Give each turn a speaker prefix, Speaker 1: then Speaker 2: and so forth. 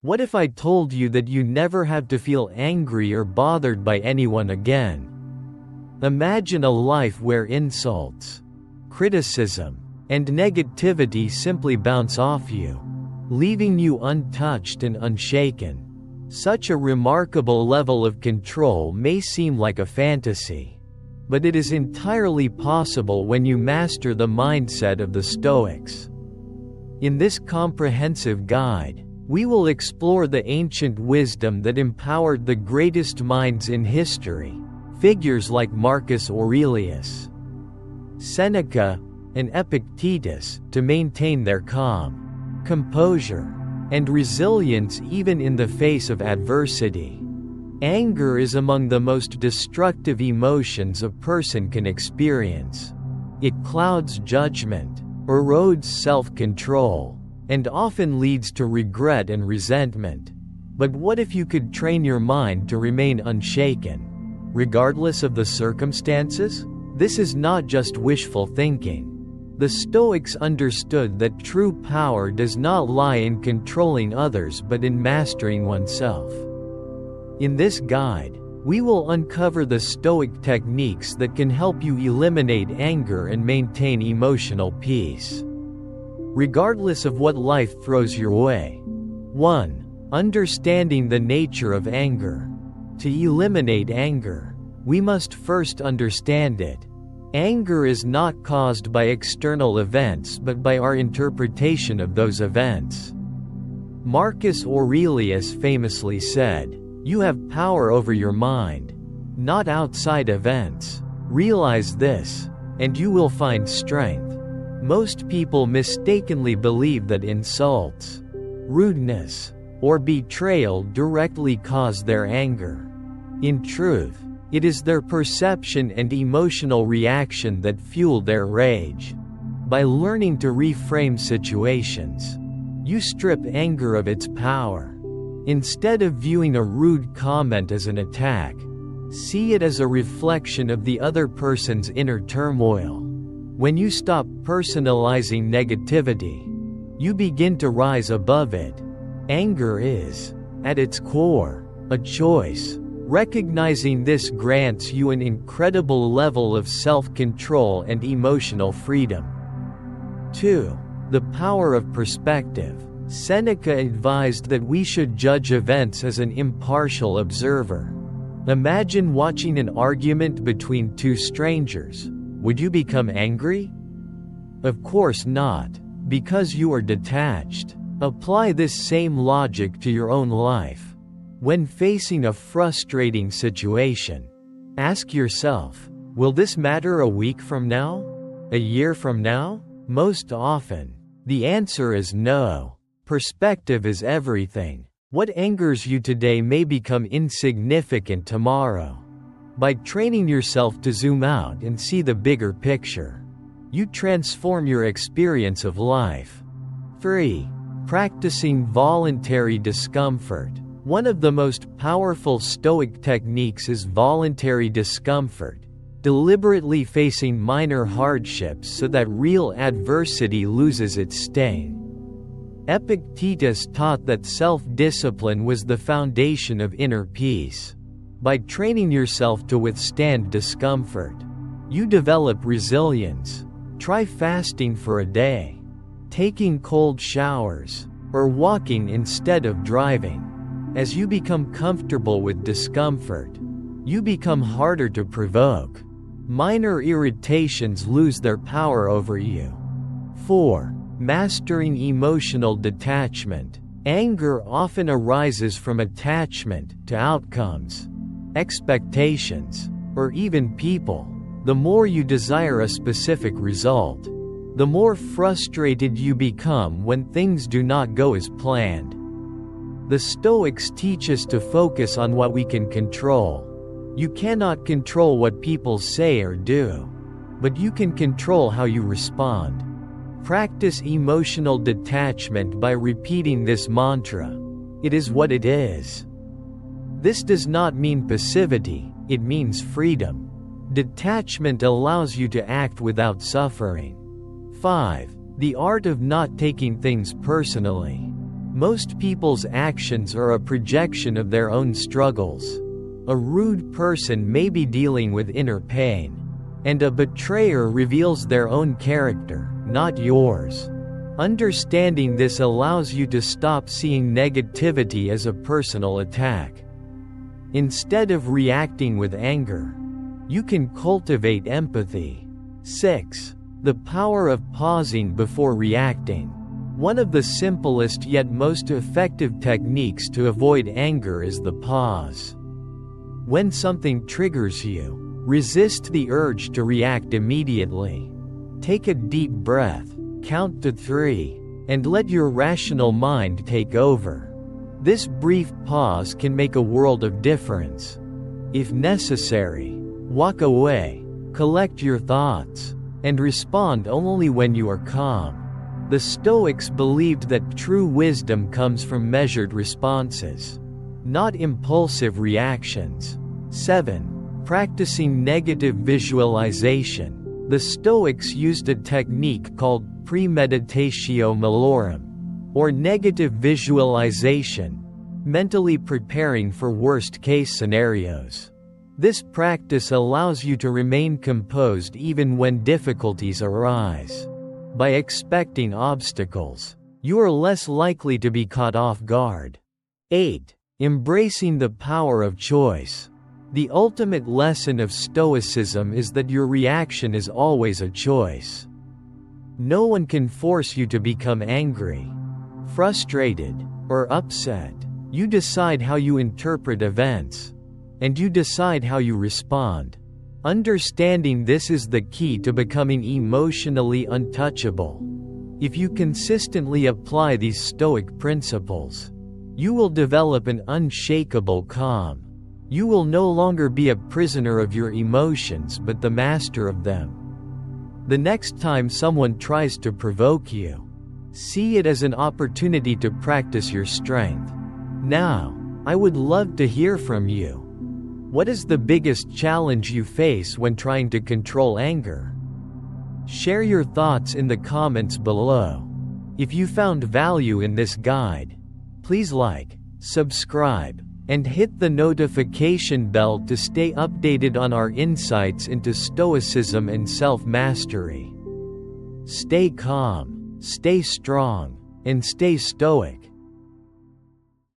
Speaker 1: What if I told you that you never have to feel angry or bothered by anyone again? Imagine a life where insults, criticism, and negativity simply bounce off you, leaving you untouched and unshaken. Such a remarkable level of control may seem like a fantasy, but it is entirely possible when you master the mindset of the Stoics. In this comprehensive guide, we will explore the ancient wisdom that empowered the greatest minds in history, figures like Marcus Aurelius, Seneca, and Epictetus, to maintain their calm, composure, and resilience even in the face of adversity. Anger is among the most destructive emotions a person can experience. It clouds judgment, erodes self-control, and often leads to regret and resentment. But what if you could train your mind to remain unshaken, regardless of the circumstances? This is not just wishful thinking. The Stoics understood that true power does not lie in controlling others but in mastering oneself. In this guide, we will uncover the Stoic techniques that can help you eliminate anger and maintain emotional peace, regardless of what life throws your way. 1. Understanding the nature of anger. To eliminate anger, we must first understand it. Anger is not caused by external events but by our interpretation of those events. Marcus Aurelius famously said, "You have power over your mind, not outside events. Realize this, and you will find strength." Most people mistakenly believe that insults, rudeness, or betrayal directly cause their anger. In truth, it is their perception and emotional reaction that fuel their rage. By learning to reframe situations, you strip anger of its power. Instead of viewing a rude comment as an attack, see it as a reflection of the other person's inner turmoil. When you stop personalizing negativity, you begin to rise above it. Anger is, at its core, a choice. Recognizing this grants you an incredible level of self-control and emotional freedom. 2. The power of perspective. Seneca advised that we should judge events as an impartial observer. Imagine watching an argument between two strangers. Would you become angry? Of course not, because you are detached. Apply this same logic to your own life. When facing a frustrating situation, ask yourself, will this matter a week from now? A year from now? Most often, the answer is no. Perspective is everything. What angers you today may become insignificant tomorrow. By training yourself to zoom out and see the bigger picture, you transform your experience of life. 3. Practicing voluntary discomfort. One of the most powerful Stoic techniques is voluntary discomfort, deliberately facing minor hardships so that real adversity loses its sting. Epictetus taught that self-discipline was the foundation of inner peace. By training yourself to withstand discomfort, you develop resilience. Try fasting for a day, taking cold showers, or walking instead of driving. As you become comfortable with discomfort, you become harder to provoke. Minor irritations lose their power over you. 4. Mastering emotional detachment. Anger often arises from attachment to outcomes, expectations, or even people. The more you desire a specific result, the more frustrated you become when things do not go as planned. The Stoics teach us to focus on what we can control. You cannot control what people say or do, but you can control how you respond. Practice emotional detachment by repeating this mantra: "It is what it is." This does not mean passivity, it means freedom. Detachment allows you to act without suffering. 5. The art of not taking things personally. Most people's actions are a projection of their own struggles. A rude person may be dealing with inner pain, and a betrayer reveals their own character, not yours. Understanding this allows you to stop seeing negativity as a personal attack. Instead of reacting with anger, you can cultivate empathy. 6. The power of pausing before reacting. One of the simplest yet most effective techniques to avoid anger is the pause. When something triggers you, resist the urge to react immediately. Take a deep breath, count to 3, and let your rational mind take over. This brief pause can make a world of difference. If necessary, walk away, collect your thoughts, and respond only when you are calm. The Stoics believed that true wisdom comes from measured responses, not impulsive reactions. 7. Practicing negative visualization. The Stoics used a technique called premeditatio malorum, or negative visualization, mentally preparing for worst-case scenarios. This practice allows you to remain composed even when difficulties arise. By expecting obstacles, you are less likely to be caught off guard. 8. Embracing the power of choice. The ultimate lesson of Stoicism is that your reaction is always a choice. No one can force you to become angry, frustrated, or upset. You decide how you interpret events, and you decide how you respond. Understanding this is the key to becoming emotionally untouchable. If you consistently apply these Stoic principles, you will develop an unshakable calm. You will no longer be a prisoner of your emotions but the master of them. The next time someone tries to provoke you, see it as an opportunity to practice your strength. Now, I would love to hear from you. What is the biggest challenge you face when trying to control anger? Share your thoughts in the comments below. If you found value in this guide, please like, subscribe, and hit the notification bell to stay updated on our insights into Stoicism and self-mastery. Stay calm, stay strong, and stay stoic.